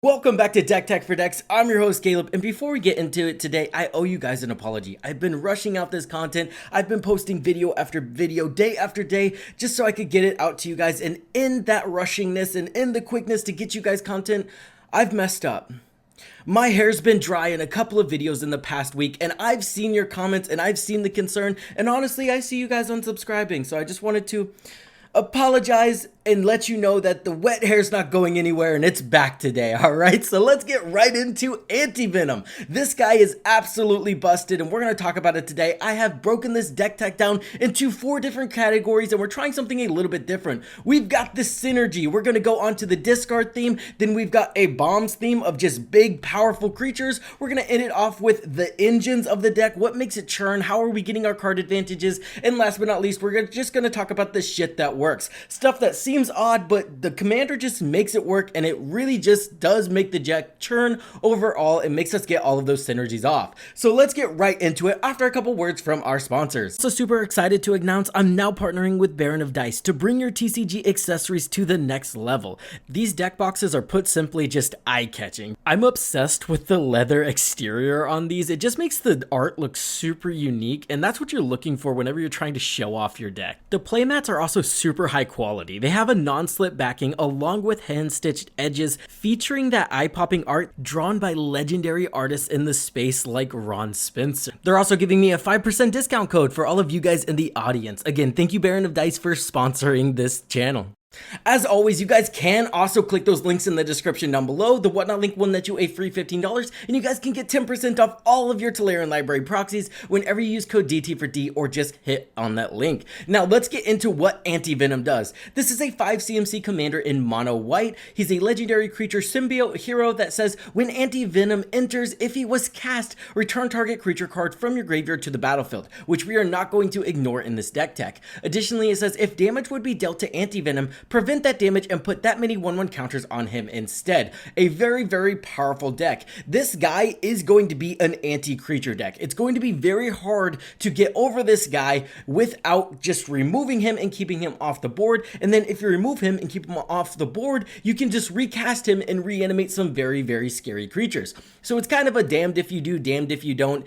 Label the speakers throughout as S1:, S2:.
S1: Welcome back to Deck Tech for Decks. I'm your host Caleb, and before we get into it today, I owe you guys an apology. I've been rushing out this content. I've been posting video after video, day after day, just so I could get it out to you guys, and in that rushingness and in the quickness to get you guys content, I've messed up. My hair's been dry in a couple of videos in the past week, and I've seen your comments and I've seen the concern, and honestly, I see you guys unsubscribing, so I just wanted to apologize and let you know that the wet hair's not going anywhere and it's back today. All right, so let's get right into Anti-Venom. This guy is absolutely busted and we're going to talk about it today. I have broken this deck tech down into 4 different categories and we're trying something a little bit different. We've got the synergy. We're going to go on to the discard theme. Then we've got a bombs theme of just big powerful creatures. We're going to end it off with the engines of the deck. What makes it churn? How are we getting our card advantages? And last but not least, we're just going to talk about the shit that works. Stuff that seems odd, but the commander just makes it work, and it really just does make the deck churn overall. It makes us get all of those synergies off. So let's get right into it after a couple words from our sponsors. So super excited to announce I'm now partnering with Baron of Dice to bring your TCG accessories to the next level. These deck boxes are, put simply, just eye-catching. I'm obsessed with the leather exterior on these. It just makes the art look super unique, and that's what you're looking for whenever you're trying to show off your deck. The playmats are also super high quality. They have a non-slip backing along with hand-stitched edges featuring that eye-popping art drawn by legendary artists in the space like Ron Spencer. They're also giving me a 5% discount code for all of you guys in the audience. Again, thank you Baron of Dice for sponsoring this channel. As always, you guys can also click those links in the description down below. The Whatnot link will net you a free $15, and you guys can get 10% off all of your Tolarian Library proxies whenever you use code DT for D or just hit on that link. Now, let's get into what Anti-Venom does. This is a 5 CMC commander in mono white. He's a legendary creature symbiote hero that says when Anti-Venom enters, if he was cast, return target creature card from your graveyard to the battlefield, which we are not going to ignore in this deck tech. Additionally, it says if damage would be dealt to Anti-Venom, prevent that damage and put that many 1/1 counters on him instead. A very, very powerful deck. This guy is going to be an anti-creature deck. It's going to be very hard to get over this guy without just removing him and keeping him off the board. And then if you remove him and keep him off the board, you can just recast him and reanimate some very, very scary creatures. So it's kind of a damned if you do, damned if you don't.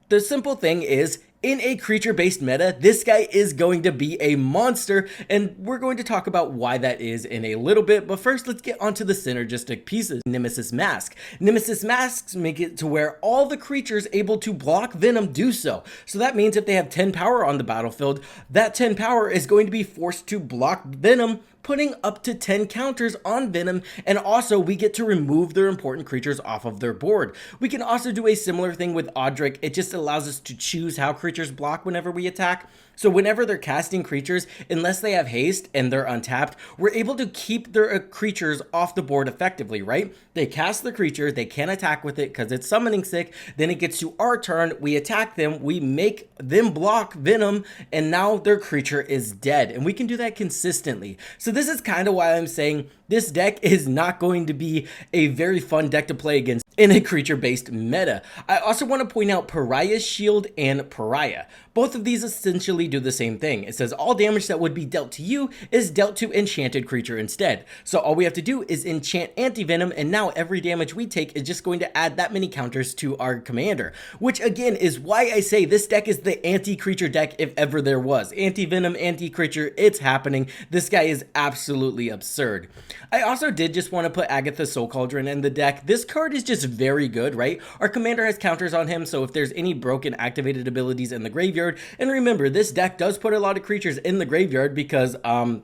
S1: The simple thing is, in a creature-based meta, this guy is going to be a monster, and we're going to talk about why that is in a little bit, but first let's get onto the synergistic pieces. Nemesis Mask. Nemesis Masks make it to where all the creatures able to block Venom do so. So that means if they have 10 power on the battlefield, that 10 power is going to be forced to block Venom, putting up to 10 counters on Venom, and also we get to remove their important creatures off of their board. We can also do a similar thing with Audric. It just allows us to choose how creatures block whenever we attack. So whenever they're casting creatures, unless they have haste and they're untapped, we're able to keep their creatures off the board effectively, right? They cast the creature, they can't attack with it because it's summoning sick, then it gets to our turn, we attack them, we make them block Venom, and now their creature is dead, and we can do that consistently. So this is kind of why I'm saying this deck is not going to be a very fun deck to play against in a creature-based meta. I also want to point out Pariah's Shield and Pariah. Both of these essentially do the same thing. It says all damage that would be dealt to you is dealt to enchanted creature instead. So all we have to do is enchant Anti-Venom, and now every damage we take is just going to add that many counters to our commander, which again is why I say this deck is the anti-creature deck if ever there was. Anti-Venom, anti-creature, it's happening. This guy is absolutely absurd. I also did just want to put Agatha's Soul Cauldron in the deck. This card is just very good, right? Our commander has counters on him, so if there's any broken activated abilities in the graveyard, and remember, this deck does put a lot of creatures in the graveyard because,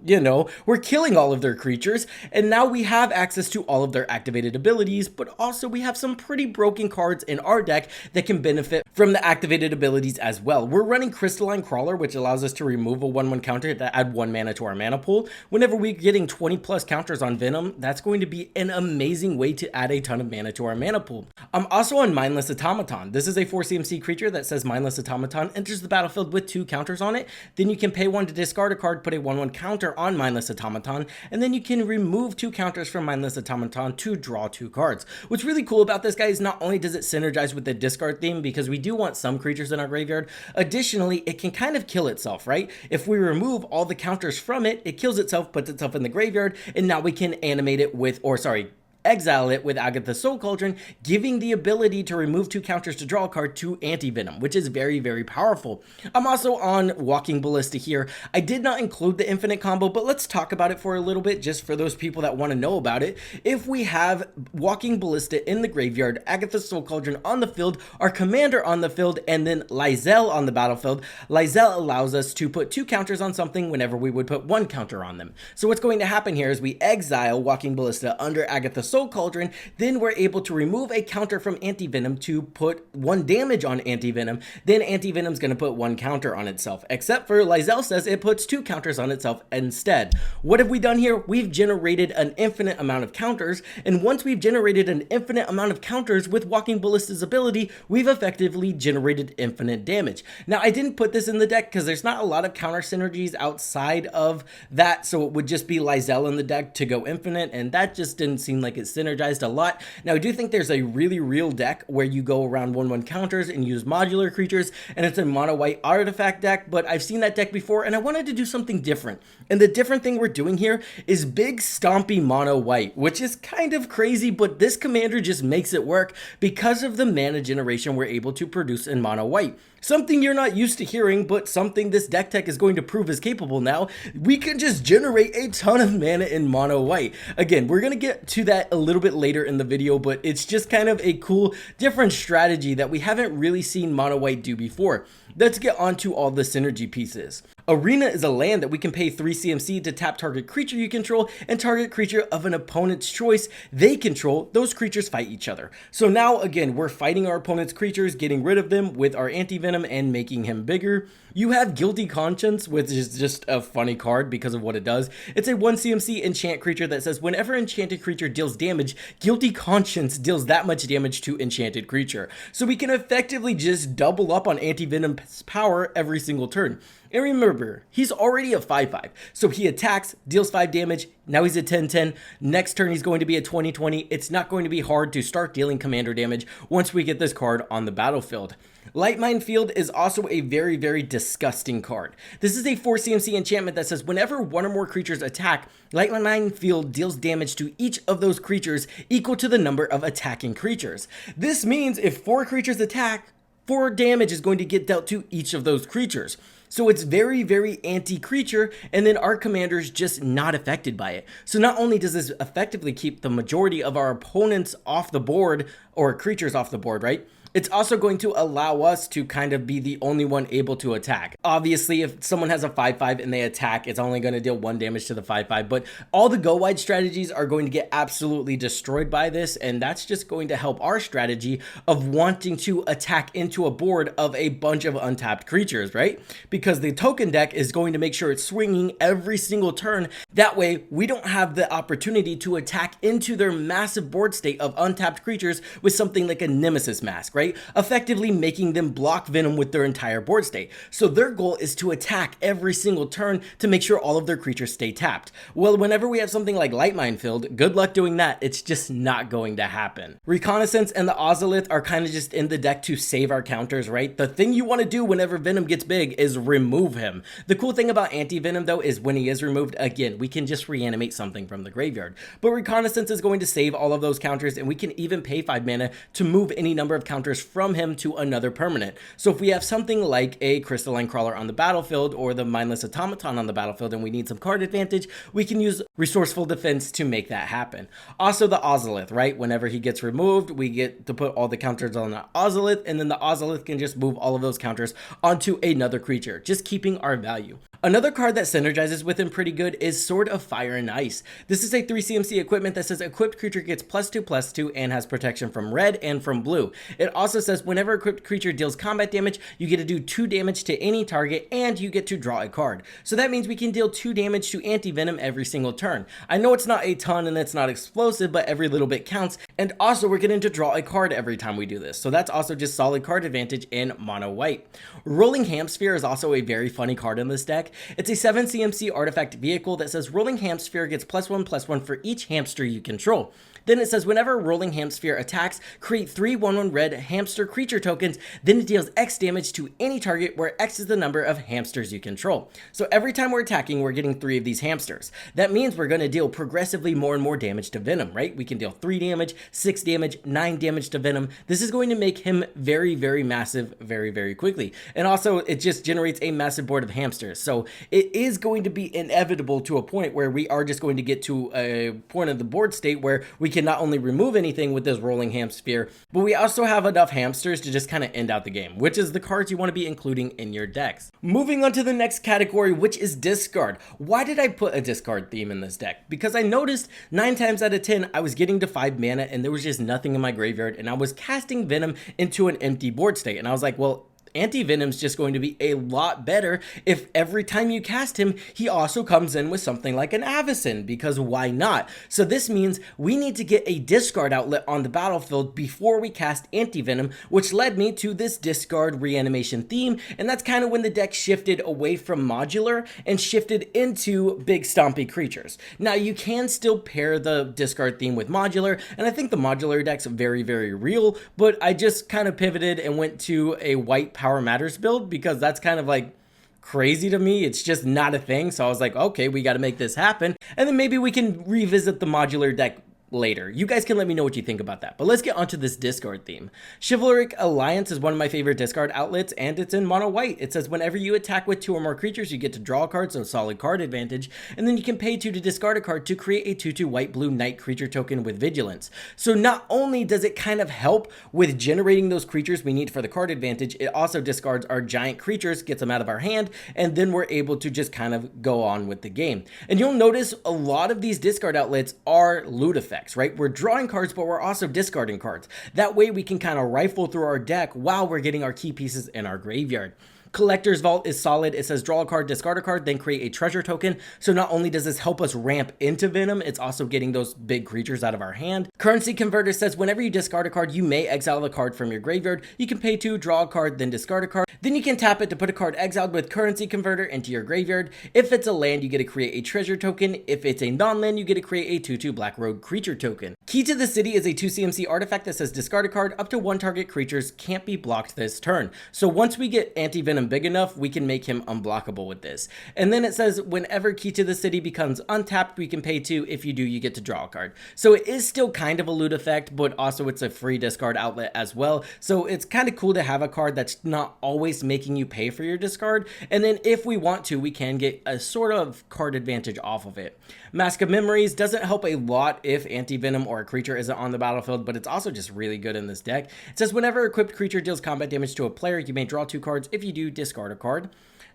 S1: you know, we're killing all of their creatures, and now we have access to all of their activated abilities, but also we have some pretty broken cards in our deck that can benefit from the activated abilities as well. We're running Crystalline Crawler, which allows us to remove a 1/1 counter to add 1 mana to our mana pool. Whenever we're getting 20 plus counters on Venom, that's going to be an amazing way to add a ton of mana to our mana pool. I'm also on Mindless Automaton. This is a 4 CMC creature that says Mindless Automaton enters the battlefield with 2 counters on it. Then you can pay 1 to discard a card, put a 1/1 counter on Mindless Automaton, and then you can remove 2 counters from Mindless Automaton to draw 2 cards. What's really cool about this guy is not only does it synergize with the discard theme, because we do want some creatures in our graveyard, additionally, it can kind of kill itself, right? If we remove all the counters from it, it kills itself, puts itself in the graveyard, and now we can animate it with, or sorry, exile it with Agatha's Soul Cauldron, giving the ability to remove 2 counters to draw a card to Anti-Venom, which is very, very powerful. I'm also on Walking Ballista here. I did not include the infinite combo, but let's talk about it for a little bit, just for those people that want to know about it. If we have Walking Ballista in the graveyard, Agatha's Soul Cauldron on the field, our commander on the field, and then Lysel on the battlefield, Lysel allows us to put 2 counters on something whenever we would put 1 counter on them. So what's going to happen here is we exile Walking Ballista under Agatha's Soul Cauldron, then we're able to remove a counter from Anti-Venom to put 1 damage on Anti-Venom, then Anti-Venom's going to put 1 counter on itself, except for Lysel says it puts 2 counters on itself instead. What have we done here? We've generated an infinite amount of counters, and once we've generated an infinite amount of counters with Walking Ballista's ability, we've effectively generated infinite damage. Now, I didn't put this in the deck because there's not a lot of counter synergies outside of that, so it would just be Lysel in the deck to go infinite, and that just didn't seem like it synergized a lot. Now, I do think there's a really real deck where you go around 1/1 counters and use modular creatures, and it's a mono white artifact deck, but I've seen that deck before, and I wanted to do something different. And the different thing we're doing here is big stompy mono white, which is kind of crazy, but this commander just makes it work because of the mana generation we're able to produce in mono white. Something you're not used to hearing, but something this deck tech is going to prove is capable now. We can just generate a ton of mana in mono white. Again, we're going to get to that a little bit later in the video, but it's just kind of a cool, different strategy that we haven't really seen mono white do before. Let's get on to all the synergy pieces. Arena is a land that we can pay 3 CMC to tap target creature you control and target creature of an opponent's choice they control. Those creatures fight each other. So now, again, we're fighting our opponent's creatures, getting rid of them with our Anti-Venom and making him bigger. You have Guilty Conscience, which is just a funny card because of what it does. It's a 1 CMC enchant creature that says whenever enchanted creature deals damage, Guilty Conscience deals that much damage to enchanted creature. So we can effectively just double up on Anti-Venom's power every single turn. And remember, he's already a 5/5, so he attacks, deals 5 damage, now he's a 10/10, next turn he's going to be a 20/20, it's not going to be hard to start dealing commander damage once we get this card on the battlefield. Lightmine Field is also a very, very disgusting card. This is a 4 CMC enchantment that says whenever 1 or more creatures attack, Lightmine Field deals damage to each of those creatures equal to the number of attacking creatures. This means if 4 creatures attack, 4 damage is going to get dealt to each of those creatures. So it's very, very anti-creature, and then our commander is just not affected by it. So not only does this effectively keep the majority of our opponents off the board, or creatures off the board, right? It's also going to allow us to kind of be the only one able to attack. Obviously, if someone has a 5/5 and they attack, it's only going to deal 1 damage to the 5/5, but all the go wide strategies are going to get absolutely destroyed by this, and that's just going to help our strategy of wanting to attack into a board of a bunch of untapped creatures, right? Because the token deck is going to make sure it's swinging every single turn. That way, we don't have the opportunity to attack into their massive board state of untapped creatures with something like a Nemesis Mask, right? Effectively making them block Venom with their entire board state. So their goal is to attack every single turn to make sure all of their creatures stay tapped. Well, whenever we have something like Lightmine Field, good luck doing that. It's just not going to happen. Reconnaissance and the Ozolith are kind of just in the deck to save our counters, right? The thing you want to do whenever Venom gets big is remove him. The cool thing about Anti-Venom though is when he is removed, again, we can just reanimate something from the graveyard. But Reconnaissance is going to save all of those counters, and we can even pay 5 mana to move any number of counters from him to another permanent. So if we have something like a Crystalline Crawler on the battlefield or the Mindless Automaton on the battlefield and we need some card advantage, we can use Resourceful Defense to make that happen. Also the Ozolith, right? Whenever he gets removed, we get to put all the counters on the Ozolith, and then the Ozolith can just move all of those counters onto another creature, just keeping our value. Another card that synergizes with him pretty good is Sword of Fire and Ice. This is a 3 CMC equipment that says equipped creature gets +2/+2 and has protection from red and from blue. It also says whenever equipped creature deals combat damage, you get to do 2 damage to any target and you get to draw a card. So that means we can deal 2 damage to Anti-Venom every single turn. I know it's not a ton and it's not explosive, but every little bit counts. And also we're getting to draw a card every time we do this. So that's also just solid card advantage in mono white. Rolling Hamsphere is also a very funny card in this deck. It's a 7 CMC artifact vehicle that says Rolling Hamsphere gets +1/+1 for each hamster you control. Then it says whenever a rolling hamsphere attacks, create 3 1/1 red hamster creature tokens, then it deals X damage to any target where X is the number of hamsters you control. So every time we're attacking, we're getting 3 of these hamsters. That means we're going to deal progressively more and more damage to Venom, right? We can deal 3 damage, 6 damage, 9 damage to Venom. This is going to make him very, very massive very, very quickly. And also, it just generates a massive board of hamsters. So it is going to be inevitable to a point where we are just going to get to a point of the board state where we can not only remove anything with this rolling hamsphere, but we also have enough hamsters to just kind of end out the game, which is the cards you want to be including in your decks. Moving on to the next category, which is discard. Why did I put a discard theme in this deck? Because I noticed 9 times out of 10 I was getting to 5 mana and there was just nothing in my graveyard, and I was casting Venom into an empty board state, and I was like, well, Anti-Venom's just going to be a lot better if every time you cast him, he also comes in with something like an Avacyn, because why not? So this means we need to get a discard outlet on the battlefield before we cast Anti-Venom, which led me to this discard reanimation theme, and that's kind of when the deck shifted away from modular and shifted into big stompy creatures. Now you can still pair the discard theme with modular, and I think the modular deck's very, very real, but I just kind of pivoted and went to a white Power Matters build because that's kind of like crazy to me. It's just not a thing. So I was like, okay, we got to make this happen. And then maybe we can revisit the modular deck later. You guys can let me know what you think about that. But let's get onto this discard theme. Chivalric Alliance is one of my favorite discard outlets, and it's in mono white. It says whenever you attack with 2 or more creatures, you get to draw a card, so solid card advantage, and then you can pay 2 to discard a card to create a 2/2 white blue knight creature token with vigilance. So not only does it kind of help with generating those creatures we need for the card advantage, it also discards our giant creatures, gets them out of our hand, and then we're able to just kind of go on with the game. And you'll notice a lot of these discard outlets are loot effects, right? We're drawing cards, but we're also discarding cards. That way we can kind of rifle through our deck while we're getting our key pieces in our graveyard. Collector's Vault is solid. It says draw a card, discard a card, then create a treasure token. So not only does this help us ramp into Venom, it's also getting those big creatures out of our hand. Currency Converter says whenever you discard a card, you may exile the card from your graveyard. You can pay 2, draw a card, then discard a card. Then you can tap it to put a card exiled with Currency Converter into your graveyard. If it's a land, you get to create a treasure token. If it's a non-land, you get to create a 2/2 Black Road creature token. Key to the City is a 2 CMC artifact that says discard a card. Up to 1 target creatures can't be blocked this turn. So once we get Anti-Venom big enough, we can make him unblockable with this. And then it says whenever Key to the City becomes untapped, we can pay 2. If you do, you get to draw a card. So it is still kind of a loot effect, but also it's a free discard outlet as well. So it's kind of cool to have a card that's not always making you pay for your discard. And then if we want to, we can get a sort of card advantage off of it. Mask of Memories doesn't help a lot if Anti-Venom or a creature isn't on the battlefield, but it's also just really good in this deck. It says whenever equipped creature deals combat damage to a player, you may draw 2 cards. If you do, discard a card.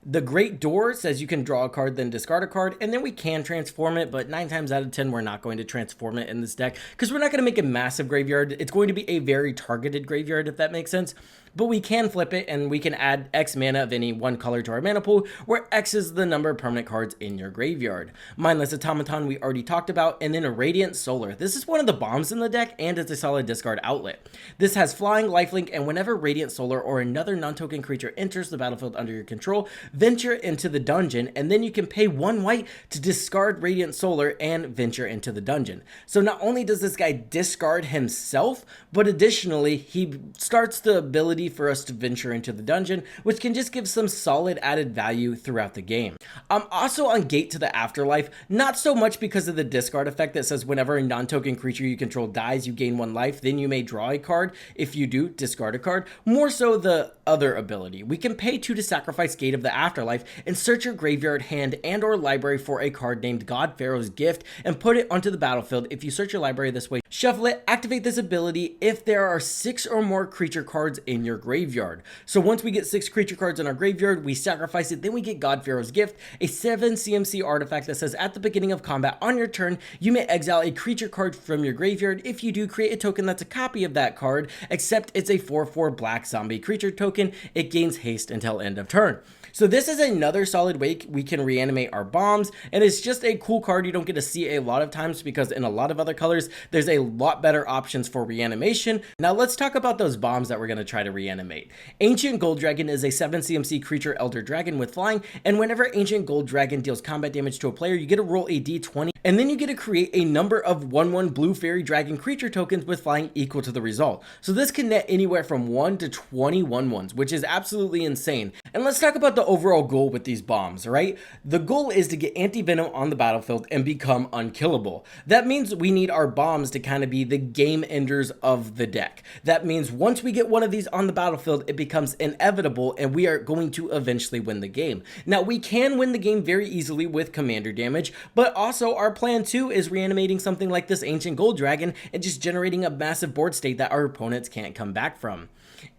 S1: The Great Door says you can draw a card, then discard a card, and then we can transform it, but 9 times out of 10, we're not going to transform it in this deck because we're not going to make a massive graveyard. It's going to be a very targeted graveyard, if that makes sense. But we can flip it, and we can add X mana of any one color to our mana pool, where X is the number of permanent cards in your graveyard. Mindless Automaton we already talked about, and then a Radiant Solar. This is one of the bombs in the deck, and it's a solid discard outlet. This has flying, lifelink, and whenever Radiant Solar or another non-token creature enters the battlefield under your control, venture into the dungeon, and then you can pay 1 white to discard Radiant Solar and venture into the dungeon. So not only does this guy discard himself, but additionally, he starts the ability for us to venture into the dungeon, which can just give some solid added value throughout the game. I'm also on Gate to the Afterlife, not so much because of the discard effect that says whenever a non-token creature you control dies, you gain 1 life, then you may draw a card. If you do, discard a card. More so the other ability. We can pay 2 to sacrifice Gate of the Afterlife and search your graveyard, hand, and or library for a card named God Pharaoh's Gift and put it onto the battlefield. If you search your library this way, shuffle it, activate this ability if there are 6 or more creature cards in your graveyard. So once we get 6 creature cards in our graveyard, we sacrifice it, then we get God Pharaoh's Gift, a 7 CMC artifact that says at the beginning of combat on your turn, you may exile a creature card from your graveyard. If you do, create a token that's a copy of that card, except it's a 4/4 black zombie creature token. token, it gains haste until end of turn. So this is another solid way we can reanimate our bombs, and it's just a cool card you don't get to see a lot of times because in a lot of other colors, there's a lot better options for reanimation. Now let's talk about those bombs that we're going to try to reanimate. Ancient Gold Dragon is a 7 CMC creature Elder Dragon with flying, and whenever Ancient Gold Dragon deals combat damage to a player, you get to roll a d20, and then you get to create a number of 1/1 Blue Fairy Dragon creature tokens with flying equal to the result. So this can net anywhere from 1 to 20 1/1s, which is absolutely insane. And let's talk about the overall goal with these bombs, right? The goal is to get Anti-Venom on the battlefield and become unkillable. That means we need our bombs to kind of be the game enders of the deck. That means once we get one of these on the battlefield, it becomes inevitable and we are going to eventually win the game. Now, we can win the game very easily with commander damage, but also our plan too is reanimating something like this Ancient Gold Dragon and just generating a massive board state that our opponents can't come back from.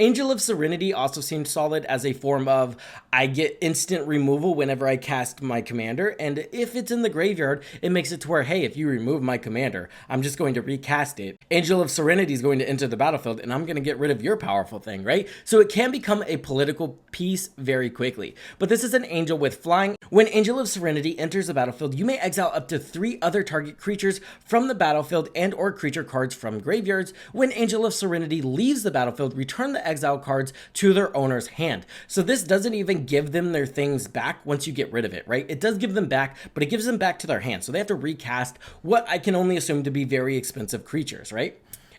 S1: Angel of Serenity also seems solid as a form of I get instant removal whenever I cast my commander, and if it's in the graveyard, it makes it to where, hey, if you remove my commander, I'm just going to recast it. Angel of Serenity is going to enter the battlefield, and I'm going to get rid of your powerful thing, right? So it can become a political piece very quickly. But this is an angel with flying. When Angel of Serenity enters the battlefield, you may exile up to 3 other target creatures from the battlefield and or creature cards from graveyards. When Angel of Serenity leaves the battlefield, return the exile cards to their owner's hand. So this doesn't even give them their things back once you get rid of it, right? It does give them back, but it gives them back to their hand. So they have to recast what I can only assume to be very expensive creatures, right?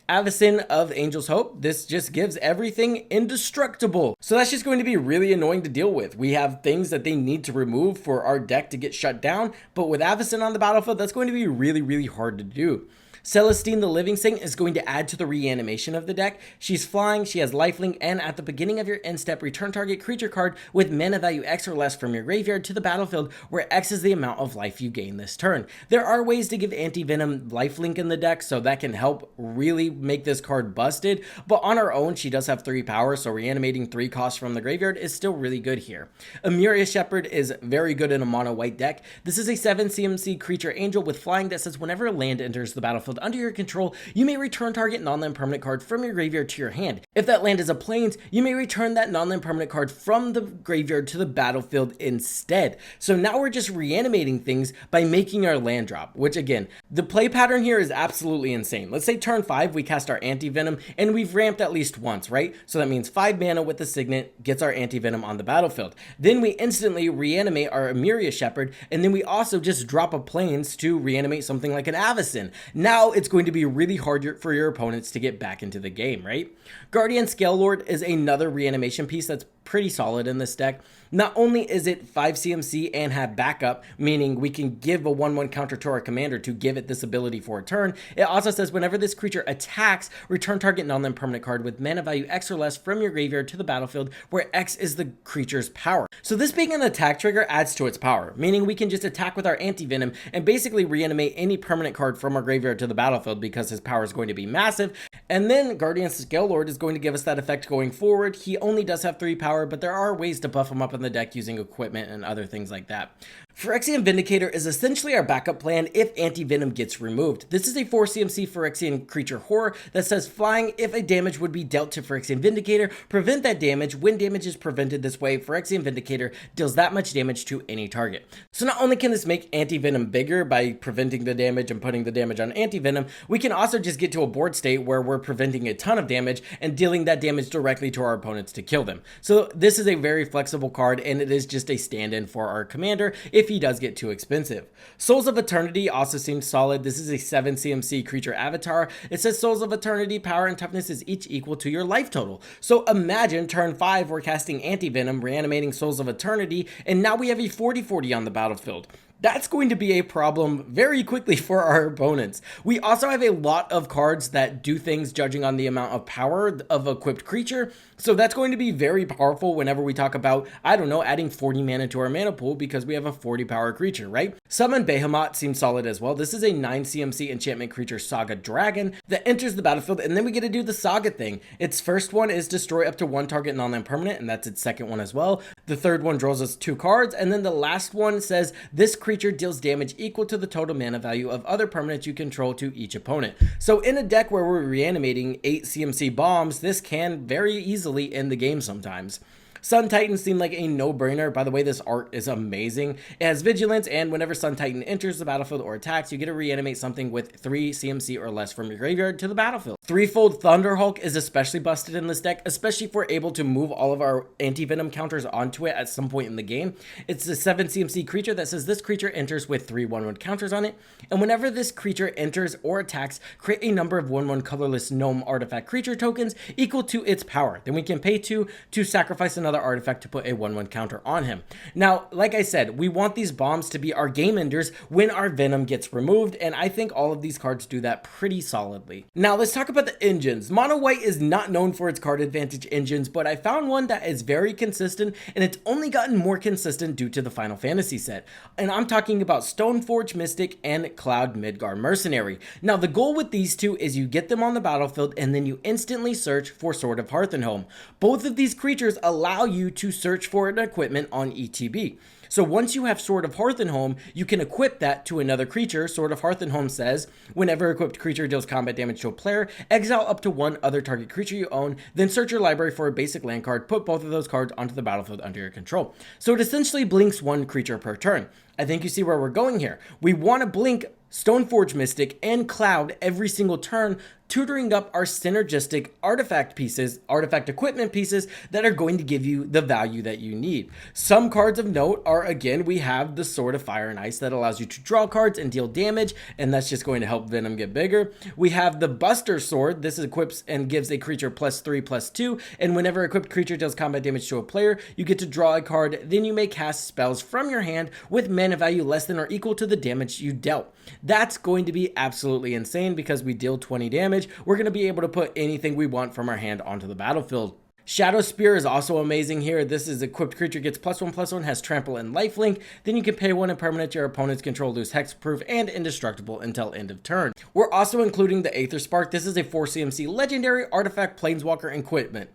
S1: Avacyn of Angel's Hope, this just gives everything indestructible. So that's just going to be really annoying to deal with. We have things that they need to remove for our deck to get shut down, but with Avacyn on the battlefield, that's going to be really, really hard to do. Celestine the Living Saint is going to add to the reanimation of the deck. She's flying, she has lifelink, and at the beginning of your end step, return target creature card with mana value X or less from your graveyard to the battlefield, where X is the amount of life you gain this turn. There are ways to give Anti-Venom lifelink in the deck, so that can help really make this card busted, but on her own, she does have 3 power, so reanimating 3 costs from the graveyard is still really good here. Emuria Shepherd is very good in a mono white deck. This is a 7 CMC creature angel with flying that says whenever a land enters the battlefield under your control, you may return target non-land permanent card from your graveyard to your hand. If that land is a plains, you may return that non-land permanent card from the graveyard to the battlefield instead. So now we're just reanimating things by making our land drop, which again, the play pattern here is absolutely insane. Let's say turn 5, we cast our Anti-Venom and we've ramped at least once, right? So that means 5 mana with the Signet gets our Anti-Venom on the battlefield. Then we instantly reanimate our Emuria Shepherd, and then we also just drop a plains to reanimate something like an Avacyn. Now it's going to be really hard for your opponents to get back into the game, right? Guardian Scalelord is another reanimation piece that's pretty solid in this deck. Not only is it 5 CMC and have backup, meaning we can give a 1/1 counter to our commander to give it this ability for a turn, it also says whenever this creature attacks, return target non-land permanent card with mana value X or less from your graveyard to the battlefield, where X is the creature's power. So this being an attack trigger adds to its power, meaning we can just attack with our Anti-Venom and basically reanimate any permanent card from our graveyard to the battlefield because his power is going to be massive. And then Guardian Scalelord is going to give us that effect going forward. He only does have 3 power, but there are ways to buff him up in the deck using equipment and other things like that. Phyrexian Vindicator is essentially our backup plan if Anti-Venom gets removed. This is a 4 CMC Phyrexian creature horror that says flying if a damage would be dealt to Phyrexian Vindicator, prevent that damage. When damage is prevented this way, Phyrexian Vindicator deals that much damage to any target. So not only can this make Anti-Venom bigger by preventing the damage and putting the damage on Anti-Venom, we can also just get to a board state where we're preventing a ton of damage and dealing that damage directly to our opponents to kill them. So this is a very flexible card, and it is just a stand-in for our commander if he does get too expensive. Souls of Eternity also seems solid. This is a 7 CMC creature avatar. It says Souls of Eternity power and toughness is each equal to your life total. So imagine turn 5 we're casting Anti-Venom, reanimating Souls of Eternity, and now we have a 40/40 on the battlefield. That's going to be a problem very quickly for our opponents. We also have a lot of cards that do things judging on the amount of power of equipped creature. So that's going to be very powerful whenever we talk about, I don't know, adding 40 mana to our mana pool because we have a 40 power creature, right? Summon Behemoth seems solid as well. This is a 9 CMC enchantment creature Saga Dragon that enters the battlefield, and then we get to do the Saga thing. Its first one is destroy up to 1 target non-land permanent, and that's its second one as well. The third one draws us 2 cards, and then the last one says this creature creature deals damage equal to the total mana value of other permanents you control to each opponent. So in a deck where we're reanimating 8 CMC bombs, this can very easily end the game sometimes. Sun Titan seemed like a no-brainer. By the way, this art is amazing. It has Vigilance, and whenever Sun Titan enters the battlefield or attacks, you get to reanimate something with 3 CMC or less from your graveyard to the battlefield. Threefold Thunderhulk is especially busted in this deck, especially if we're able to move all of our Anti-Venom counters onto it at some point in the game. It's a 7 CMC creature that says this creature enters with 3 1/1 counters on it, and whenever this creature enters or attacks, create a number of 1/1 colorless gnome artifact creature tokens equal to its power. Then we can pay 2 to sacrifice another artifact to put a 1/1 counter on him. Now, like I said, we want these bombs to be our game enders when our Venom gets removed, and I think all of these cards do that pretty solidly. Now, let's talk about the engines. Mono White is not known for its card advantage engines, but I found one that is very consistent, and it's only gotten more consistent due to the Final Fantasy set. And I'm talking about Stoneforge Mystic and Cloud Midgar Mercenary. Now, the goal with these two is you get them on the battlefield, and then you instantly search for Sword of Hearthenholm. Both of these creatures allow you to search for an equipment on ETB. So once you have Sword of Hearthenholm, you can equip that to another creature. Sword of Hearthenholm says, whenever equipped creature deals combat damage to a player, exile up to 1 other target creature you own, then search your library for a basic land card, put both of those cards onto the battlefield under your control. So it essentially blinks 1 creature per turn. I think you see where we're going here. We want to blink Stoneforge Mystic and Cloud every single turn, tutoring up our synergistic artifact pieces, artifact equipment pieces that are going to give you the value that you need. Some cards of note are, again, we have the Sword of Fire and Ice that allows you to draw cards and deal damage, and that's just going to help Venom get bigger. We have the Buster Sword. This equips and gives a creature +3/+2, and whenever equipped creature deals combat damage to a player, you get to draw a card, then you may cast spells from your hand with mana value less than or equal to the damage you dealt. That's going to be absolutely insane because we deal 20 damage. We're going to be able to put anything we want from our hand onto the battlefield. Shadow Spear is also amazing here. This is equipped creature gets +1/+1, has trample and lifelink. Then you can pay 1 and permanent your opponent's control, lose hexproof and indestructible until end of turn. We're also including the Aether Spark. This is a 4 CMC legendary artifact planeswalker equipment.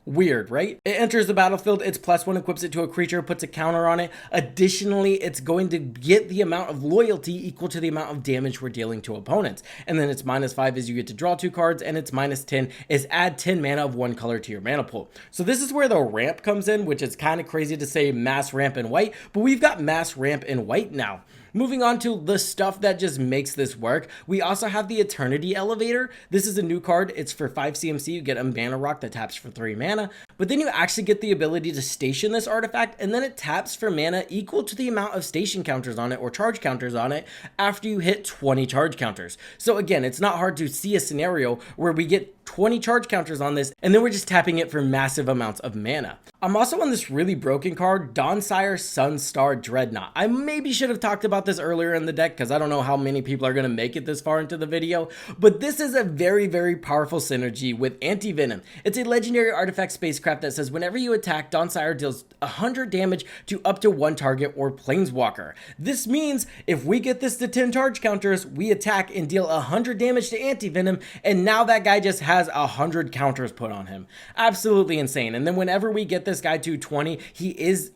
S1: Weird, right? It enters the battlefield, it's +1, equips it to a creature, puts a counter on it. Additionally, it's going to get the amount of loyalty equal to the amount of damage we're dealing to opponents. And then it's -5 is you get to draw 2 cards, and it's -10 is add 10 mana of 1 color to your mana pool. So this is where the ramp comes in, which is kind of crazy to say mass ramp in white, but we've got mass ramp in white now. Moving on to the stuff that just makes this work, we also have the Eternity Elevator. This is a new card. It's for 5 CMC. You get a mana rock that taps for 3 mana, but then you actually get the ability to station this artifact, and then it taps for mana equal to the amount of station counters on it or charge counters on it after you hit 20 charge counters. So again, it's not hard to see a scenario where we get 20 charge counters on this, and then we're just tapping it for massive amounts of mana. I'm also on this really broken card, Dawnspire Sunstar Dreadnought. I maybe should have talked about this earlier in the deck because I don't know how many people are going to make it this far into the video, but this is a very, very powerful synergy with Anti-Venom. It's a legendary artifact spacecraft that says whenever you attack, Dawnspire deals 100 damage to up to 1 target or planeswalker. This means if we get this to 10 charge counters, we attack and deal 100 damage to Anti-Venom, and now that guy just has 100 counters put on him. Absolutely insane. And then whenever we get this guy to 20,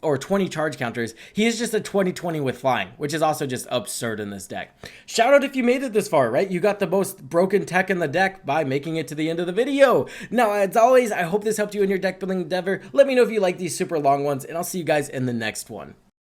S1: or 20 charge counters, he is just a 20/20 with flying, which is also just absurd in this deck. Shout out if you made it this far, right? You got the most broken tech in the deck by making it to the end of the video. Now, as always, I hope this helped you in your deck building endeavor. Let me know if you like these super long ones, and I'll see you guys in the next one.